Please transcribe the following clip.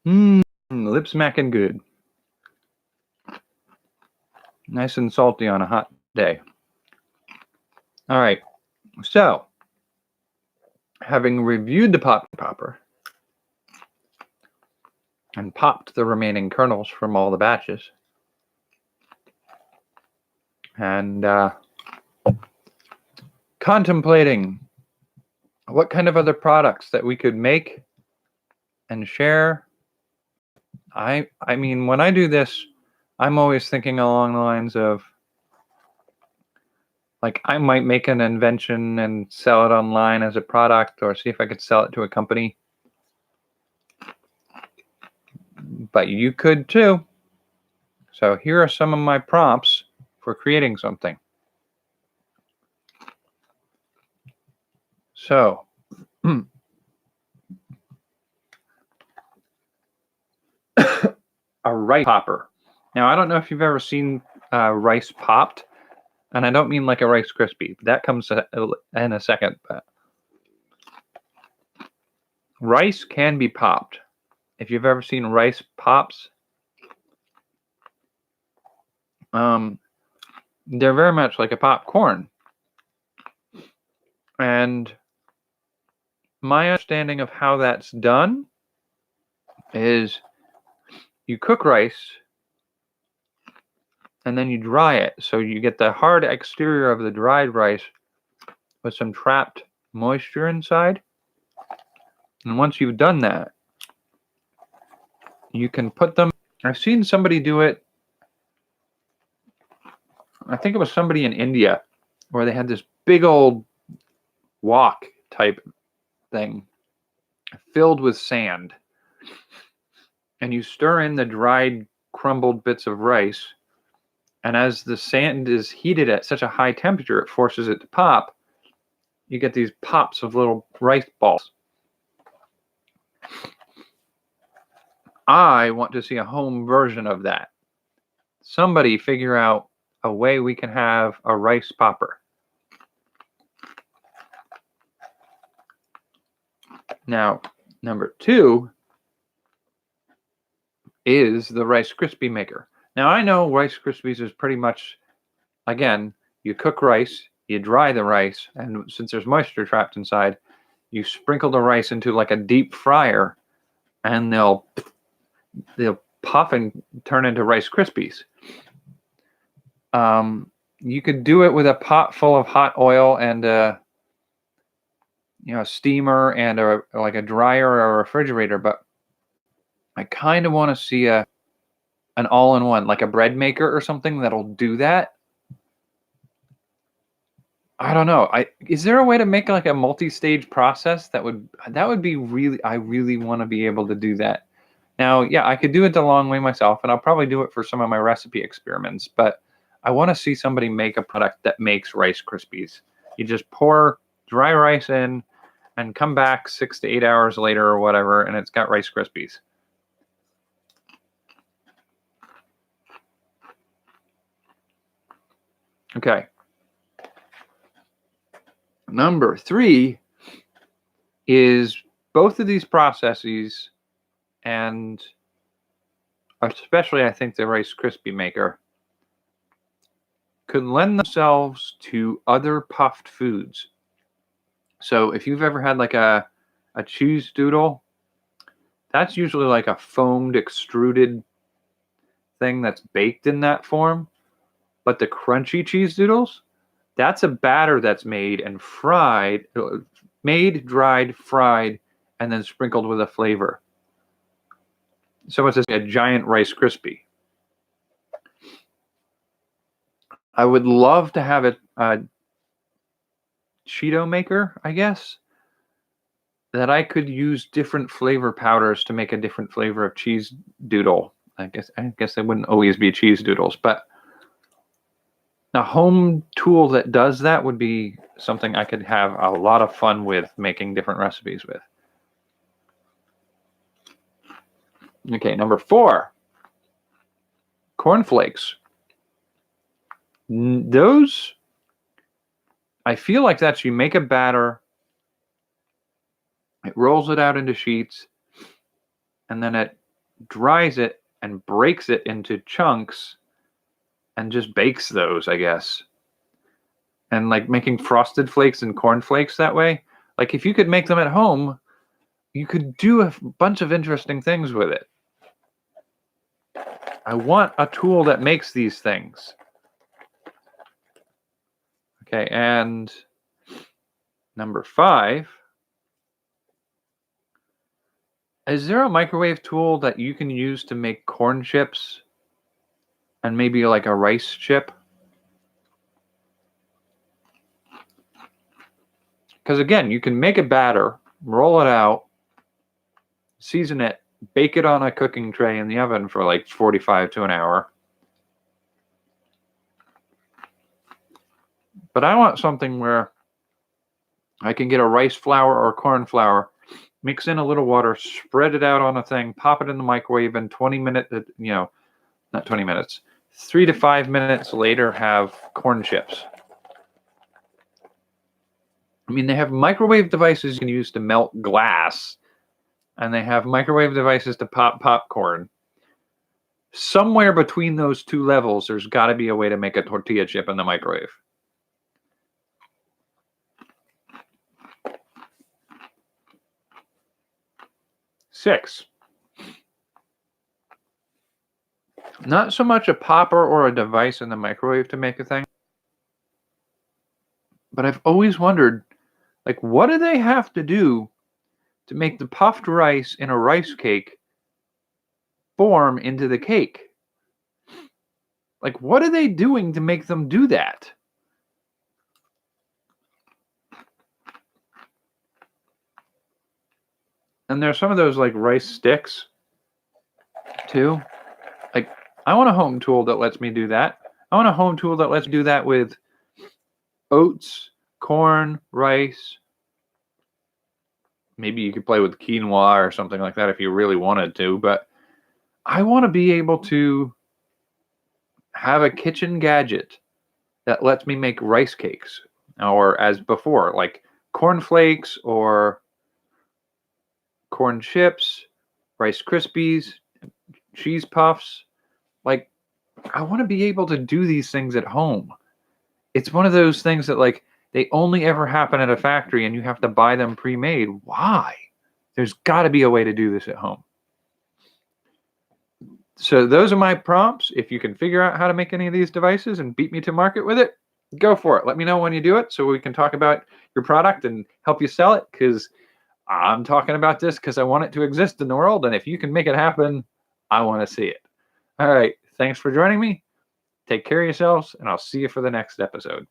Lip smacking good. Nice and salty on a hot day. All right, so having reviewed the popper and popped the remaining kernels from all the batches, and contemplating what kind of other products that we could make and share. I mean, when I do this, I'm always thinking along the lines of, like, I might make an invention and sell it online as a product, or see if I could sell it to a company. But you could too. So here are some of my prompts for creating something. So, a rice popper. Now, I don't know if you've ever seen rice popped, and I don't mean like a Rice Krispie. That comes in a second. But rice can be popped. If you've ever seen rice pops, they're very much like a popcorn. And my understanding of how that's done is you cook rice and then you dry it. So you get the hard exterior of the dried rice with some trapped moisture inside. And once you've done that, you can put them. I've seen somebody do it. I think it was somebody in India where they had this big old wok type thing filled with sand. And you stir in the dried, crumbled bits of rice. And as the sand is heated at such a high temperature, it forces it to pop. You get these pops of little rice balls. I want to see a home version of that. Somebody figure out a way we can have a rice popper. Now, number 2 is the Rice Krispie maker. Now, I know Rice Krispies is pretty much, again, you cook rice, you dry the rice, and since there's moisture trapped inside, you sprinkle the rice into like a deep fryer, and they'll puff and turn into Rice Krispies. You could do it with a pot full of hot oil and a steamer and like a dryer or a refrigerator, but I kind of want to see an all-in-one, like a bread maker or something that'll do that. I don't know. Is there a way to make like a multi-stage process that would be really, I really want to be able to do that. Now, yeah, I could do it the long way myself, and I'll probably do it for some of my recipe experiments, but I want to see somebody make a product that makes Rice Krispies. You just pour dry rice in and come back 6 to 8 hours later or whatever, and it's got Rice Krispies. Okay. Number 3 is both of these processes, and especially I think the Rice Krispie maker, could lend themselves to other puffed foods. So if you've ever had like a cheese doodle, that's usually like a foamed, extruded thing that's baked in that form. But the crunchy cheese doodles, that's a batter that's made and fried, dried, fried, and then sprinkled with a flavor. So it's a giant Rice Krispie. I would love to have a Cheeto maker, I guess, that I could use different flavor powders to make a different flavor of cheese doodle. I guess they wouldn't always be cheese doodles, but a home tool that does that would be something I could have a lot of fun with making different recipes with. Okay, number 4, cornflakes. Those, I feel like that's, you make a batter, it rolls it out into sheets, and then it dries it and breaks it into chunks and just bakes those, I guess. And like making frosted flakes and corn flakes that way. Like if you could make them at home, you could do a bunch of interesting things with it. I want a tool that makes these things. Okay, and number 5. Is there a microwave tool that you can use to make corn chips and maybe like a rice chip? Because again, you can make a batter, roll it out, season it, bake it on a cooking tray in the oven for like 45 to an hour. But I want something where I can get a rice flour or corn flour, mix in a little water, spread it out on a thing, pop it in the microwave, and 20 minutes, not 20 minutes, 3 to 5 minutes later have corn chips. I mean, they have microwave devices you can use to melt glass, and they have microwave devices to pop popcorn. Somewhere between those two levels, there's got to be a way to make a tortilla chip in the microwave. Six, not so much a popper or a device in the microwave to make a thing, but I've always wondered, like, what do they have to do to make the puffed rice in a rice cake form into the cake? Like, what are they doing to make them do that? And there's some of those like rice sticks too. Like, I want a home tool that lets me do that. I want a home tool that lets me do that with oats, corn, rice. Maybe you could play with quinoa or something like that if you really wanted to, but I want to be able to have a kitchen gadget that lets me make rice cakes, or as before, like corn flakes or corn chips, Rice Krispies, cheese puffs. Like, I want to be able to do these things at home. It's one of those things that like they only ever happen at a factory and you have to buy them pre-made. Why? There's got to be a way to do this at home. So those are my prompts. If you can figure out how to make any of these devices and beat me to market with it, go for it. Let me know when you do it so we can talk about your product and help you sell it, because I'm talking about this because I want it to exist in the world. And if you can make it happen, I want to see it. All right. Thanks for joining me. Take care of yourselves, and I'll see you for the next episode.